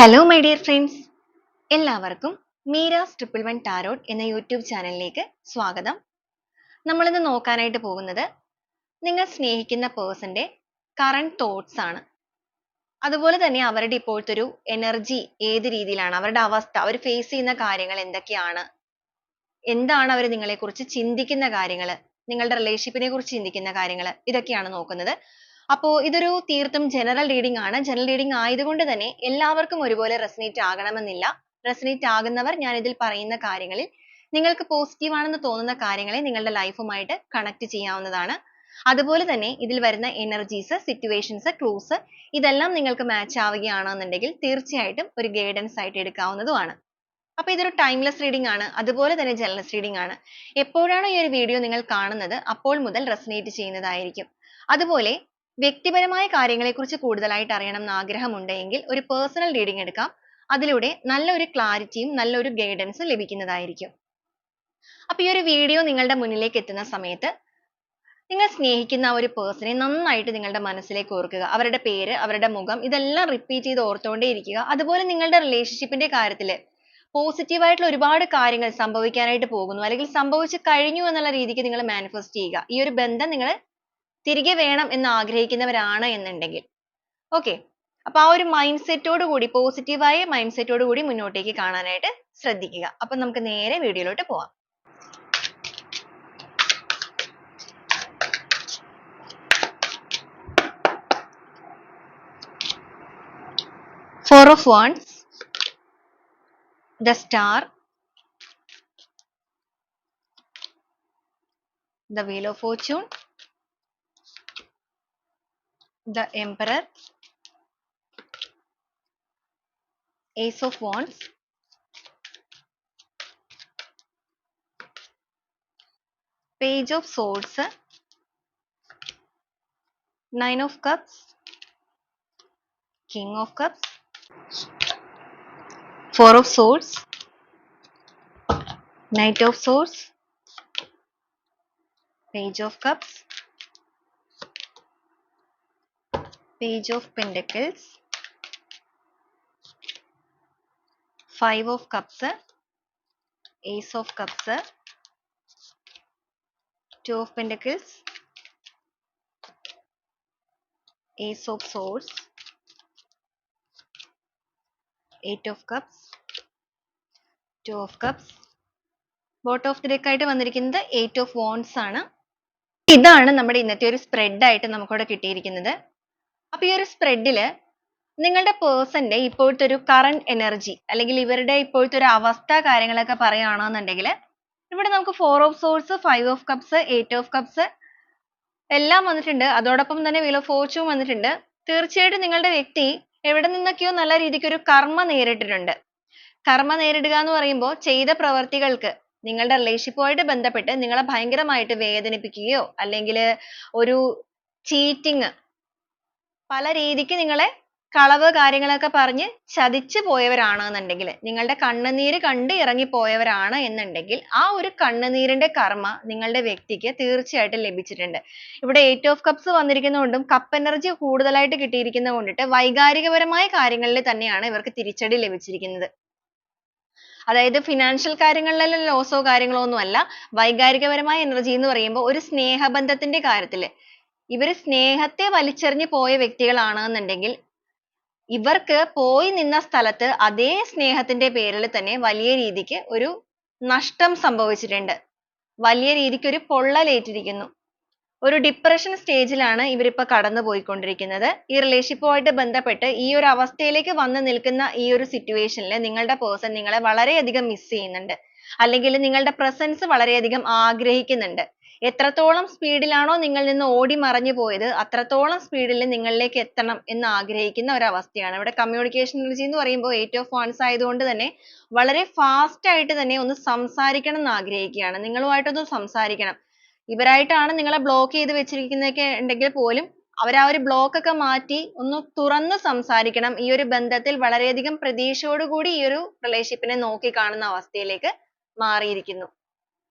Hello my dear friends, എല്ലാവർക്കും Meera's triple one tarot എന്ന YouTube ചാനലിലേക്ക് സ്വാഗതം. നമ്മളിന്ന് നോക്കാനായിട്ട് പോകുന്നത് നിങ്ങൾ സ്നേഹിക്കുന്ന പേഴ്സന്റെ കറണ്ട് തോട്ട്സ് ആണ്. അതുപോലെ തന്നെ അവരുടെ ഇപ്പോഴത്തെ ഒരു എനർജി ഏത് രീതിയിലാണ്, അവരുടെ അവസ്ഥ, അവർ ഫേസ് ചെയ്യുന്ന കാര്യങ്ങൾ എന്തൊക്കെയാണ്, എന്താണ് അവർ നിങ്ങളെക്കുറിച്ച് ചിന്തിക്കുന്ന കാര്യങ്ങൾ, നിങ്ങളുടെ റിലേഷൻഷിപ്പിനെ കുറിച്ച് ചിന്തിക്കുന്ന കാര്യങ്ങൾ, ഇതൊക്കെയാണ് നോക്കുന്നത്. അപ്പോൾ ഇതൊരു തീർത്തും ജനറൽ റീഡിംഗ് ആണ്. ജനറൽ റീഡിംഗ് ആയതുകൊണ്ട് തന്നെ എല്ലാവർക്കും ഒരുപോലെ റെസനേറ്റ് ആകണമെന്നില്ല. റെസനേറ്റ് ആകുന്നവർ ഞാൻ ഇതിൽ പറയുന്ന കാര്യങ്ങളിൽ നിങ്ങൾക്ക് പോസിറ്റീവ് ആണെന്ന് തോന്നുന്ന കാര്യങ്ങളെ നിങ്ങളുടെ ലൈഫുമായിട്ട് കണക്ട് ചെയ്യാവുന്നതാണ്. അതുപോലെ തന്നെ ഇതിൽ വരുന്ന എനർജീസ്, സിറ്റുവേഷൻസ്, ക്ലൂസ് ഇതെല്ലാം നിങ്ങൾക്ക് മാച്ച് ആവുകയാണെന്നുണ്ടെങ്കിൽ തീർച്ചയായിട്ടും ഒരു ഗൈഡൻസ് ആയിട്ട് എടുക്കാവുന്നതുമാണ്. അപ്പോൾ ഇതൊരു ടൈംലെസ് റീഡിംഗ് ആണ്. അതുപോലെ തന്നെ ജനറൽ റീഡിംഗ് ആണ്. എപ്പോഴാണോ ഈ ഒരു വീഡിയോ നിങ്ങൾ കാണുന്നത് അപ്പോൾ മുതൽ റെസനേറ്റ് ചെയ്യുന്നതായിരിക്കും. അതുപോലെ വ്യക്തിപരമായ കാര്യങ്ങളെക്കുറിച്ച് കൂടുതലായിട്ട് അറിയണം എന്ന് ആഗ്രഹമുണ്ടെങ്കിൽ ഒരു പേഴ്സണൽ റീഡിംഗ് എടുക്കാം. അതിലൂടെ നല്ലൊരു ക്ലാരിറ്റിയും നല്ലൊരു ഗൈഡൻസും ലഭിക്കുന്നതായിരിക്കും. അപ്പോൾ ഈ ഒരു വീഡിയോ നിങ്ങളുടെ മുന്നിലേക്ക് എത്തുന്ന സമയത്ത് നിങ്ങൾ സ്നേഹിക്കുന്ന ആ ഒരു പേഴ്സണെ നന്നായിട്ട് നിങ്ങളുടെ മനസ്സിലേക്ക് ഓർക്കുക. അവരുടെ പേര്, അവരുടെ മുഖം ഇതെല്ലാം റിപ്പീറ്റ് ചെയ്ത് ഓർത്തുകൊണ്ടേയിരിക്കുക. അതുപോലെ നിങ്ങളുടെ റിലേഷൻഷിപ്പിന്റെ കാര്യത്തിൽ പോസിറ്റീവ് ആയിട്ടുള്ള ഒരുപാട് കാര്യങ്ങൾ സംഭവിക്കാനായിട്ട് പോകുന്നു അല്ലെങ്കിൽ സംഭവിച്ചു കഴിഞ്ഞു എന്നുള്ള രീതിക്ക് നിങ്ങൾ മാനിഫെസ്റ്റ് ചെയ്യുക. ഈ ഒരു ബന്ധം നിങ്ങൾ തിരികെ വേണം എന്ന് ആഗ്രഹിക്കുന്നവരാണ് എന്നുണ്ടെങ്കിൽ. ഓക്കെ, അപ്പൊ ആ ഒരു മൈൻഡ് സെറ്റോട് കൂടി, പോസിറ്റീവായ മൈൻഡ് സെറ്റോട് കൂടി മുന്നോട്ടേക്ക് കാണാനായിട്ട് ശ്രദ്ധിക്കുക. അപ്പൊ നമുക്ക് നേരെ വീഡിയോയിലോട്ട് പോവാം. Four of Wands, the Star, the Wheel of Fortune, the Emperor, Ace of Wands, Page of Swords, Nine of Cups, King of Cups, Four of Swords, Knight of Swords, Page of Cups, Page of Pentacles, Five of Cups, Ace of Cups, Two of Pentacles, Ace of Swords, Eight of Cups, Two of Cups. Bottom of the deck ആയിട്ട് വന്നിരിക്കുന്നത് eight of wands ആണ്. ഇതാണ് നമ്മുടെ ഇന്നത്തെ ഒരു spread ആയിട്ട് നമുക്കിവിടെ കിട്ടിയിരിക്കുന്നത്. അപ്പൊ ഈ ഒരു സ്പ്രെഡില് നിങ്ങളുടെ പേഴ്സന്റെ ഇപ്പോഴത്തെ ഒരു കറണ്ട് എനർജി അല്ലെങ്കിൽ ഇവരുടെ ഇപ്പോഴത്തെ ഒരു അവസ്ഥ കാര്യങ്ങളൊക്കെ പറയുകയാണെന്നുണ്ടെങ്കിൽ ഇവിടെ നമുക്ക് four of swords, five of cups, eight of cups എല്ലാം വന്നിട്ടുണ്ട്. അതോടൊപ്പം തന്നെ വീൽ ഓഫ് ഫോർച്യൂൺ വന്നിട്ടുണ്ട്. തീർച്ചയായിട്ടും നിങ്ങളുടെ വ്യക്തി എവിടെ നിന്നൊക്കെയോ നല്ല രീതിക്ക് ഒരു കർമ്മ നേരിട്ടിട്ടുണ്ട്. കർമ്മ നേരിടുക എന്ന് പറയുമ്പോൾ ചെയ്ത പ്രവർത്തികൾക്ക് നിങ്ങളുടെ റിലേഷൻഷിപ്പുമായിട്ട് ബന്ധപ്പെട്ട് നിങ്ങളെ ഭയങ്കരമായിട്ട് വേദനിപ്പിക്കുകയോ അല്ലെങ്കിൽ ഒരു ചീറ്റിംഗ്, പല രീതിക്ക് നിങ്ങളെ കളവ് കാര്യങ്ങളൊക്കെ പറഞ്ഞ് ചതിച്ചു പോയവരാണെന്നുണ്ടെങ്കിൽ, നിങ്ങളുടെ കണ്ണുനീര് കണ്ട് ഇറങ്ങിപ്പോയവരാണ് എന്നുണ്ടെങ്കിൽ ആ ഒരു കണ്ണുനീരിന്റെ കർമ്മ നിങ്ങളുടെ വ്യക്തിക്ക് തീർച്ചയായിട്ടും ലഭിച്ചിട്ടുണ്ട്. ഇവിടെ എയ്റ്റ് ഓഫ് കപ്സ് വന്നിരിക്കുന്നതുകൊണ്ടും കപ്പ് എനർജി കൂടുതലായിട്ട് കിട്ടിയിരിക്കുന്നത് കൊണ്ടിട്ട് വൈകാരികപരമായ കാര്യങ്ങളിൽ തന്നെയാണ് ഇവർക്ക് തിരിച്ചടി ലഭിച്ചിരിക്കുന്നത്. അതായത് ഫിനാൻഷ്യൽ കാര്യങ്ങളിലെ ലോസോ കാര്യങ്ങളോ ഒന്നും അല്ല. വൈകാരികപരമായ എനർജി എന്ന് പറയുമ്പോൾ ഒരു സ്നേഹബന്ധത്തിന്റെ കാര്യത്തിൽ ഇവർ സ്നേഹത്തെ വലിച്ചെറിഞ്ഞ് പോയ വ്യക്തികളാണെന്നുണ്ടെങ്കിൽ ഇവർക്ക് പോയി നിന്ന സ്ഥലത്ത് അതേ സ്നേഹത്തിന്റെ പേരിൽ തന്നെ വലിയ രീതിക്ക് ഒരു നഷ്ടം സംഭവിച്ചിട്ടുണ്ട്. വലിയ രീതിക്ക് ഒരു പൊള്ളലേറ്റിരിക്കുന്നു. ഒരു ഡിപ്രഷൻ സ്റ്റേജിലാണ് ഇവരിപ്പോൾ കടന്നു പോയിക്കൊണ്ടിരിക്കുന്നത്. ഈ റിലേഷൻഷിപ്പുമായിട്ട് ബന്ധപ്പെട്ട് ഈ ഒരു അവസ്ഥയിലേക്ക് വന്ന് നിൽക്കുന്ന ഈ ഒരു സിറ്റുവേഷനിൽ നിങ്ങളുടെ പേഴ്സൺ നിങ്ങളെ വളരെയധികം മിസ് ചെയ്യുന്നുണ്ട്. അല്ലെങ്കിൽ നിങ്ങളുടെ പ്രസൻസ് വളരെയധികം ആഗ്രഹിക്കുന്നുണ്ട്. എത്രത്തോളം സ്പീഡിലാണോ നിങ്ങളിൽ നിന്ന് ഓടി മറഞ്ഞു പോയത് അത്രത്തോളം സ്പീഡിൽ നിങ്ങളിലേക്ക് എത്തണം എന്ന് ആഗ്രഹിക്കുന്ന ഒരു അവസ്ഥയാണ്. ഇവിടെ കമ്മ്യൂണിക്കേഷൻ എനർജി എന്ന് പറയുമ്പോൾ എയ്റ്റ് ഓഫ് വാൻസ് ആയതുകൊണ്ട് തന്നെ വളരെ ഫാസ്റ്റ് ആയിട്ട് തന്നെ ഒന്ന് സംസാരിക്കണം എന്ന് ആഗ്രഹിക്കുകയാണ്. നിങ്ങളുമായിട്ടൊന്ന് സംസാരിക്കണം. ഇവരായിട്ടാണ് നിങ്ങളെ ബ്ലോക്ക് ചെയ്ത് വെച്ചിരിക്കുന്നതൊക്കെ ഉണ്ടെങ്കിൽ പോലും അവർ ആ ഒരു ബ്ലോക്ക് ഒക്കെ മാറ്റി ഒന്ന് തുറന്ന് സംസാരിക്കണം. ഈ ഒരു ബന്ധത്തിൽ വളരെയധികം പ്രതീക്ഷയോടുകൂടി ഈ ഒരു റിലേഷൻഷിപ്പിനെ നോക്കി കാണുന്ന അവസ്ഥയിലേക്ക് മാറിയിരിക്കുന്നു.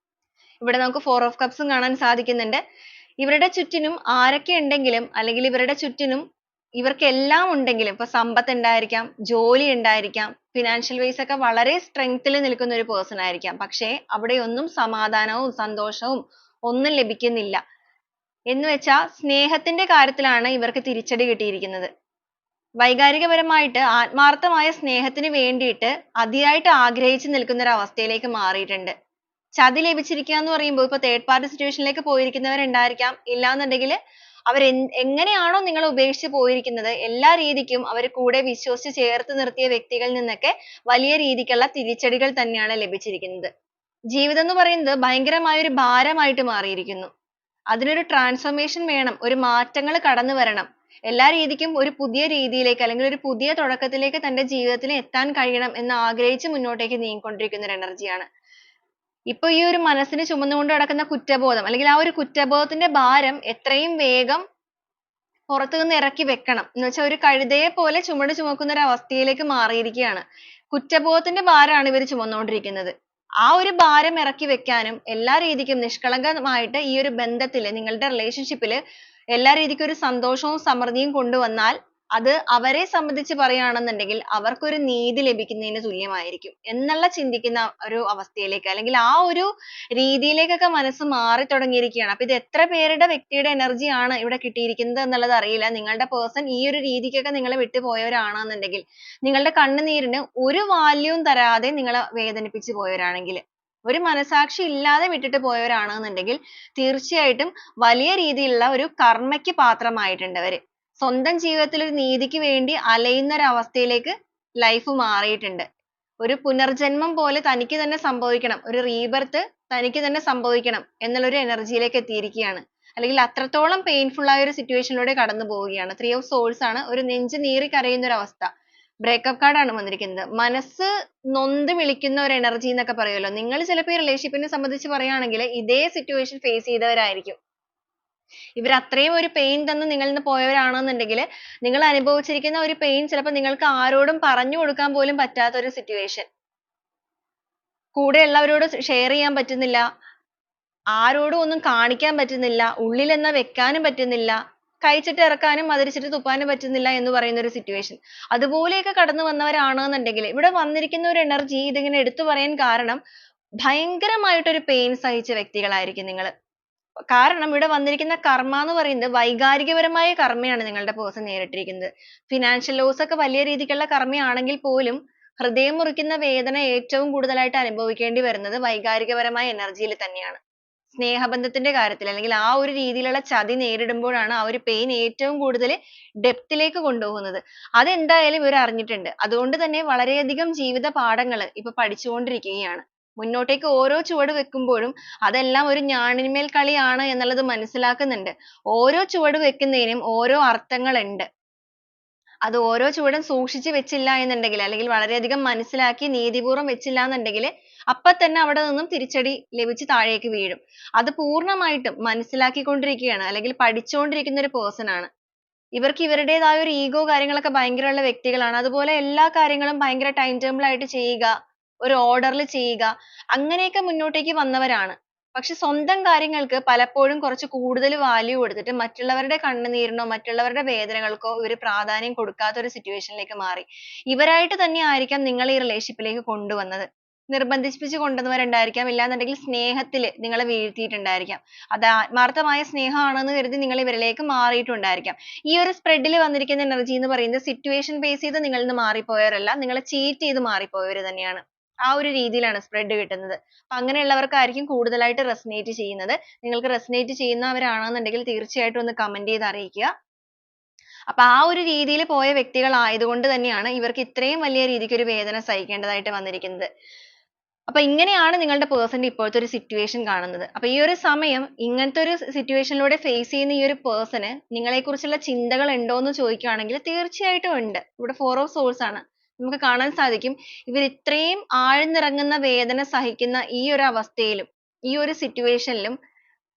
ഇവിടെ നമുക്ക് ഫോർ ഓഫ് കപ്സും കാണാൻ സാധിക്കുന്നുണ്ട്. ഇവരുടെ ചുറ്റിനും ആരൊക്കെ ഉണ്ടെങ്കിലും അല്ലെങ്കിൽ ഇവരുടെ ചുറ്റിനും ഇവർക്ക് എല്ലാം ഉണ്ടെങ്കിലും ഇപ്പൊ സമ്പത്ത് ഉണ്ടായിരിക്കാം, ജോലി ഉണ്ടായിരിക്കാം, ഫിനാൻഷ്യൽ വൈസ് ഒക്കെ വളരെ സ്ട്രെങ്ത്തിൽ നിൽക്കുന്ന ഒരു പേഴ്സൺ ആയിരിക്കാം. പക്ഷേ അവിടെയൊന്നും സമാധാനവും സന്തോഷവും ഒന്നും ലഭിക്കുന്നില്ല. എന്ന് വെച്ചാൽ സ്നേഹത്തിന്റെ കാര്യത്തിലാണ് ഇവർക്ക് തിരിച്ചടി കിട്ടിയിരിക്കുന്നത്. വൈകാരികപരമായിട്ട് ആത്മാർത്ഥമായ സ്നേഹത്തിന് വേണ്ടിയിട്ട് അതിയായിട്ട് ആഗ്രഹിച്ചു നിൽക്കുന്ന ഒരു അവസ്ഥയിലേക്ക് മാറിയിട്ടുണ്ട്. ചതി ലഭിച്ചിരിക്കുക എന്ന് പറയുമ്പോൾ ഇപ്പൊ തേർഡ് പാർട്ടി സിറ്റുവേഷനിലേക്ക് പോയിരിക്കുന്നവരുണ്ടായിരിക്കാം. ഇല്ലാന്നുണ്ടെങ്കിൽ അവർ എങ്ങനെയാണോ നിങ്ങളെ ഉപേക്ഷിച്ച് പോയിരിക്കുന്നത് എല്ലാ രീതിക്കും അവർ കൂടെ വിശ്വസിച്ച് ചേർത്ത് നിർത്തിയ വ്യക്തികളിൽ നിന്നൊക്കെ വലിയ രീതിക്കുള്ള തിരിച്ചടികൾ തന്നെയാണ് ലഭിച്ചിരിക്കുന്നത്. ജീവിതം എന്ന് പറയുന്നത് ഭയങ്കരമായ ഒരു ഭാരമായിട്ട് മാറിയിരിക്കുന്നു. അതിനൊരു ട്രാൻസ്ഫോർമേഷൻ വേണം, ഒരു മാറ്റങ്ങൾ കടന്നു വരണം. എല്ലാ രീതിക്കും ഒരു പുതിയ രീതിയിലേക്ക് അല്ലെങ്കിൽ ഒരു പുതിയ തുടക്കത്തിലേക്ക് തന്റെ ജീവിതത്തിൽ എത്താൻ കഴിയണം എന്ന് ആഗ്രഹിച്ച് മുന്നോട്ടേക്ക് നീങ്ങിക്കൊണ്ടിരിക്കുന്ന ഒരു എനർജിയാണ്. ഇപ്പൊ ഈ ഒരു മനസ്സിന് ചുമന്നുകൊണ്ട് നടക്കുന്ന കുറ്റബോധം അല്ലെങ്കിൽ ആ ഒരു കുറ്റബോധത്തിന്റെ ഭാരം എത്രയും വേഗം പുറത്തു നിന്ന് ഇറക്കി വെക്കണം. എന്ന് വെച്ചാൽ ഒരു കഴുതയെ പോലെ ചുമട് ചുമക്കുന്ന ഒരു അവസ്ഥയിലേക്ക് മാറിയിരിക്കുകയാണ്. കുറ്റബോധത്തിന്റെ ഭാരമാണ് ഇവർ ചുമന്നുകൊണ്ടിരിക്കുന്നത്. ആ ഒരു ഭാരം ഇറക്കി വെക്കാനും എല്ലാ രീതിക്കും നിഷ്കളങ്കമായിട്ട് ഈ ഒരു ബന്ധത്തില് നിങ്ങളുടെ റിലേഷൻഷിപ്പില് എല്ലാ രീതിക്കും ഒരു സന്തോഷവും സമൃദ്ധിയും കൊണ്ടുവന്നാൽ അത് അവരെ സംബന്ധിച്ച് പറയുകയാണെന്നുണ്ടെങ്കിൽ അവർക്കൊരു നീതി ലഭിക്കുന്നതിന് തുല്യമായിരിക്കും എന്നുള്ള ചിന്തിക്കുന്ന ഒരു അവസ്ഥയിലേക്ക് അല്ലെങ്കിൽ ആ ഒരു രീതിയിലേക്കൊക്കെ മനസ്സ് മാറി തുടങ്ങിയിരിക്കുകയാണ്. അപ്പൊ ഇത് എത്ര പേരുടെ വ്യക്തിയുടെ എനർജി ആണ് ഇവിടെ കിട്ടിയിരിക്കുന്നത് എന്നുള്ളത് അറിയില്ല. നിങ്ങളുടെ പേഴ്സൺ ഈ ഒരു രീതിക്കൊക്കെ നിങ്ങളെ വിട്ടു പോയവരാണെന്നുണ്ടെങ്കിൽ, നിങ്ങളുടെ കണ്ണുനീരിന് ഒരു വാല്യൂവും തരാതെ നിങ്ങളെ വേദനിപ്പിച്ചു പോയവരാണെങ്കിൽ, ഒരു മനസാക്ഷി ഇല്ലാതെ വിട്ടിട്ട് പോയവരാണെന്നുണ്ടെങ്കിൽ തീർച്ചയായിട്ടും വലിയ രീതിയിലുള്ള ഒരു കർമ്മയ്ക്ക് പാത്രമായിട്ടുണ്ട് അവര്. സ്വന്തം ജീവിതത്തിൽ ഒരു നീതിക്ക് വേണ്ടി അലയുന്ന ഒരു അവസ്ഥയിലേക്ക് ലൈഫ് മാറിയിട്ടുണ്ട്. ഒരു പുനർജന്മം പോലെ തനിക്ക് തന്നെ സംഭവിക്കണം, ഒരു റീബർത്ത് തനിക്ക് തന്നെ സംഭവിക്കണം എന്നുള്ള ഒരു എനർജിയിലേക്ക് എത്തിയിരിക്കുകയാണ്. അല്ലെങ്കിൽ അത്രത്തോളം പെയിൻഫുൾ ആയ ഒരു സിറ്റുവേഷനിലൂടെ കടന്നു പോവുകയാണ്. 3 of Swords ആണ്, ഒരു നെഞ്ച് നീറി കരയുന്ന ഒരു അവസ്ഥ. ബ്രേക്കപ്പ് കാർഡാണ് വന്നിരിക്കുന്നത്. മനസ്സ് നൊന്ത് വിളിക്കുന്ന ഒരു എനർജി എന്നൊക്കെ പറയുമല്ലോ. നിങ്ങൾ ചിലപ്പോൾ ഈ റിലേഷൻഷിപ്പിനെ സംബന്ധിച്ച് പറയുകയാണെങ്കിൽ ഇതേ സിറ്റുവേഷൻ ഫേസ് ചെയ്തവരായിരിക്കും. ഇവർ അത്രയും ഒരു പെയിൻ തന്ന് നിങ്ങളിൽ നിന്ന് പോയവരാണെന്നുണ്ടെങ്കിൽ നിങ്ങൾ അനുഭവിച്ചിരിക്കുന്ന ഒരു പെയിൻ ചിലപ്പോൾ നിങ്ങൾക്ക് ആരോടും പറഞ്ഞു കൊടുക്കാൻ പോലും പറ്റാത്ത ഒരു സിറ്റുവേഷൻ. കൂടെ ഉള്ളവരോട് ഷെയർ ചെയ്യാൻ പറ്റുന്നില്ല, ആരോടും ഒന്നും കാണിക്കാൻ പറ്റുന്നില്ല, ഉള്ളിൽ എന്നാ വെക്കാനും പറ്റുന്നില്ല, കഴിച്ചിട്ട് ഇറക്കാനും മധുരിച്ചിട്ട് തുപ്പാനും പറ്റുന്നില്ല എന്ന് പറയുന്ന ഒരു സിറ്റുവേഷൻ. അതുപോലെയൊക്കെ കടന്നു വന്നവരാണെന്നുണ്ടെങ്കിൽ ഇവിടെ വന്നിരിക്കുന്ന ഒരു എനർജി ഇതിങ്ങനെ എടുത്തു പറയാൻ കാരണം ഭയങ്കരമായിട്ടൊരു പെയിൻ സഹിച്ച വ്യക്തികളായിരിക്കും നിങ്ങൾ. കാരണം ഇവിടെ വന്നിരിക്കുന്ന കർമ്മ എന്ന് പറയുന്നത് വൈകാരികപരമായ കർമ്മയാണ് നിങ്ങളുടെ പേഴ്സൺ നേരിട്ടിരിക്കുന്നത്. ഫിനാൻഷ്യൽ ലോസ് ഒക്കെ വലിയ രീതിക്കുള്ള കർമ്മയാണെങ്കിൽ പോലും ഹൃദയം മുറിക്കുന്ന വേദന ഏറ്റവും കൂടുതലായിട്ട് അനുഭവിക്കേണ്ടി വരുന്നത് വൈകാരികപരമായ എനർജിയിൽ തന്നെയാണ്. സ്നേഹബന്ധത്തിന്റെ കാര്യത്തിൽ അല്ലെങ്കിൽ ആ ഒരു രീതിയിലുള്ള ചതി നേരിടുമ്പോഴാണ് ആ ഒരു പെയിൻ ഏറ്റവും കൂടുതൽ ഡെപ്തിലേക്ക് കൊണ്ടുപോകുന്നത്. അതെന്തായാലും ഇവർ അറിഞ്ഞിട്ടുണ്ട്. അതുകൊണ്ട് തന്നെ വളരെയധികം ജീവിത പാഠങ്ങൾ ഇപ്പൊ പഠിച്ചുകൊണ്ടിരിക്കുകയാണ്. മുന്നോട്ടേക്ക് ഓരോ ചുവട് വെക്കുമ്പോഴും അതെല്ലാം ഒരു ഞാണിന്മേൽ കളിയാണ് എന്നുള്ളത് മനസ്സിലാക്കുന്നുണ്ട്. ഓരോ ചുവട് വെക്കുന്നതിനും ഓരോ അർത്ഥങ്ങളുണ്ട്. അത് ഓരോ ചുവടും സൂക്ഷിച്ച് വെച്ചില്ല എന്നുണ്ടെങ്കിൽ അല്ലെങ്കിൽ വളരെയധികം മനസ്സിലാക്കി നീതിപൂർവ്വം വെച്ചില്ല എന്നുണ്ടെങ്കിൽ അപ്പൊ തന്നെ അവിടെ നിന്നും തിരിച്ചടി ലഭിച്ച് താഴേക്ക് വീഴും. അത് പൂർണ്ണമായിട്ടും മനസ്സിലാക്കിക്കൊണ്ടിരിക്കുകയാണ് അല്ലെങ്കിൽ പഠിച്ചുകൊണ്ടിരിക്കുന്ന ഒരു person ആണ്. ഇവർക്ക് ഇവരുടേതായ ഒരു ഈഗോ കാര്യങ്ങളൊക്കെ ഭയങ്കരമുള്ള വ്യക്തികളാണ്. അതുപോലെ എല്ലാ കാര്യങ്ങളും ഭയങ്കര ടൈം ടേബിൾ ആയിട്ട് ചെയ്യുക, ഒരു ഓർഡറിൽ ചെയ്യുക, അങ്ങനെയൊക്കെ മുന്നോട്ടേക്ക് വന്നവരാണ്. പക്ഷെ സ്വന്തം കാര്യങ്ങൾക്ക് പലപ്പോഴും കുറച്ച് കൂടുതൽ വാല്യൂ കൊടുത്തിട്ട് മറ്റുള്ളവരുടെ കണ്ണുനീരിനോ മറ്റുള്ളവരുടെ വേദനകൾക്കോ ഇവർ പ്രാധാന്യം കൊടുക്കാത്ത ഒരു സിറ്റുവേഷനിലേക്ക് മാറി. ഇവരായിട്ട് തന്നെ ആയിരിക്കാം നിങ്ങളെ ഈ റിലേഷൻഷിപ്പിലേക്ക് കൊണ്ടുവന്നത്. നിർബന്ധിപ്പിച്ച് കൊണ്ടുവന്നവരുണ്ടായിരിക്കാം, ഇല്ലാന്നുണ്ടെങ്കിൽ സ്നേഹത്തിൽ നിങ്ങളെ വീഴ്ത്തിയിട്ടുണ്ടായിരിക്കാം. അത് ആത്മാർത്ഥമായ സ്നേഹമാണെന്ന് കരുതി നിങ്ങൾ ഇവരിലേക്ക് മാറിയിട്ടുണ്ടായിരിക്കാം. ഈ ഒരു സ്പ്രെഡിൽ വന്നിരിക്കുന്ന എനർജി എന്ന് പറയുന്നത് സിറ്റുവേഷൻ ബേസ് ചെയ്ത് നിങ്ങളിൽ നിന്ന് മാറിപ്പോയവരല്ല, നിങ്ങളെ ചീറ്റ് ചെയ്ത് മാറിപ്പോയവർ തന്നെയാണ്. ആ ഒരു രീതിയിലാണ് സ്പ്രെഡ് കിട്ടുന്നത്. അപ്പൊ അങ്ങനെയുള്ളവർക്കായിരിക്കും കൂടുതലായിട്ട് റെസനേറ്റ് ചെയ്യുന്നത്. നിങ്ങൾക്ക് റെസനേറ്റ് ചെയ്യുന്നവരാണെന്നുണ്ടെങ്കിൽ തീർച്ചയായിട്ടും ഒന്ന് കമന്റ് ചെയ്ത് അറിയിക്കുക. അപ്പൊ ആ ഒരു രീതിയിൽ പോയ വ്യക്തികൾ ആയതുകൊണ്ട് തന്നെയാണ് ഇവർക്ക് ഇത്രയും വലിയ രീതിക്ക് ഒരു വേദന സഹിക്കേണ്ടതായിട്ട് വന്നിരിക്കുന്നത്. അപ്പൊ ഇങ്ങനെയാണ് നിങ്ങളുടെ പേഴ്സന്റെ ഇപ്പോഴത്തെ ഒരു സിറ്റുവേഷൻ കാണുന്നത്. അപ്പൊ ഈ ഒരു സമയം ഇങ്ങനത്തെ ഒരു സിറ്റുവേഷനിലൂടെ ഫേസ് ചെയ്യുന്ന ഈ ഒരു പേഴ്സണ് നിങ്ങളെ കുറിച്ചുള്ള ചിന്തകൾ ഉണ്ടോ എന്ന് ചോദിക്കുകയാണെങ്കിൽ തീർച്ചയായിട്ടും ഉണ്ട്. ഇവിടെ 4 of Swords ആണ്. നമുക്ക് കാണാൻ സാധിക്കും ഇവർ ഇത്രയും ആഴ്ന്നിറങ്ങുന്ന വേദന സഹിക്കുന്ന ഈ ഒരു അവസ്ഥയിലും ഈ ഒരു സിറ്റുവേഷനിലും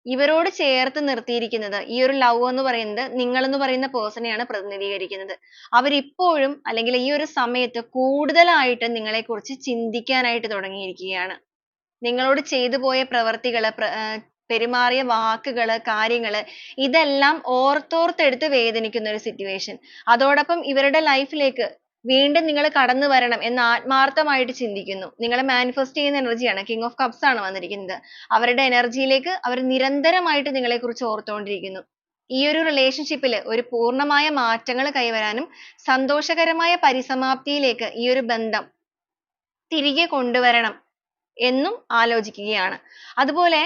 ഇവരോട് ചേർത്ത് നിർത്തിയിരിക്കുന്നത് ഈ ഒരു ലവ് എന്ന് പറയുന്നത് നിങ്ങൾ എന്ന് പറയുന്ന പേഴ്സണെയാണ് പ്രതിനിധീകരിക്കുന്നത്. അവരിപ്പോഴും അല്ലെങ്കിൽ ഈ ഒരു സമയത്ത് കൂടുതലായിട്ട് നിങ്ങളെ കുറിച്ച് ചിന്തിക്കാനായിട്ട് തുടങ്ങിയിരിക്കുകയാണ്. നിങ്ങളോട് ചെയ്തു പോയ പ്രവർത്തികൾ പെരുമാറിയ വാക്കുകള്, കാര്യങ്ങള് ഇതെല്ലാം ഓർത്തോർത്തെടുത്ത് വേദനിക്കുന്ന ഒരു സിറ്റുവേഷൻ. അതോടൊപ്പം ഇവരുടെ ലൈഫിലേക്ക് വീണ്ടും നിങ്ങൾ കടന്നു വരണം എന്ന് ആത്മാർത്ഥമായിട്ട് ചിന്തിക്കുന്നു. നിങ്ങളെ മാനിഫെസ്റ്റ് ചെയ്യുന്ന എനർജിയാണ്. കിങ് ഓഫ് കപ്സ് ആണ് വന്നിരിക്കുന്നത്. അവരുടെ എനർജിയിലേക്ക് അവർ നിരന്തരമായിട്ട് നിങ്ങളെക്കുറിച്ച് ഓർത്തുകൊണ്ടിരിക്കുന്നു. ഈ ഒരു റിലേഷൻഷിപ്പിൽ ഒരു പൂർണ്ണമായ മാറ്റങ്ങൾ കൈവരാനും സന്തോഷകരമായ പരിസമാപ്തിയിലേക്ക് ഈ ഒരു ബന്ധം തിരികെ കൊണ്ടുവരണം എന്നും ആലോചിക്കുകയാണ്. അതുപോലെ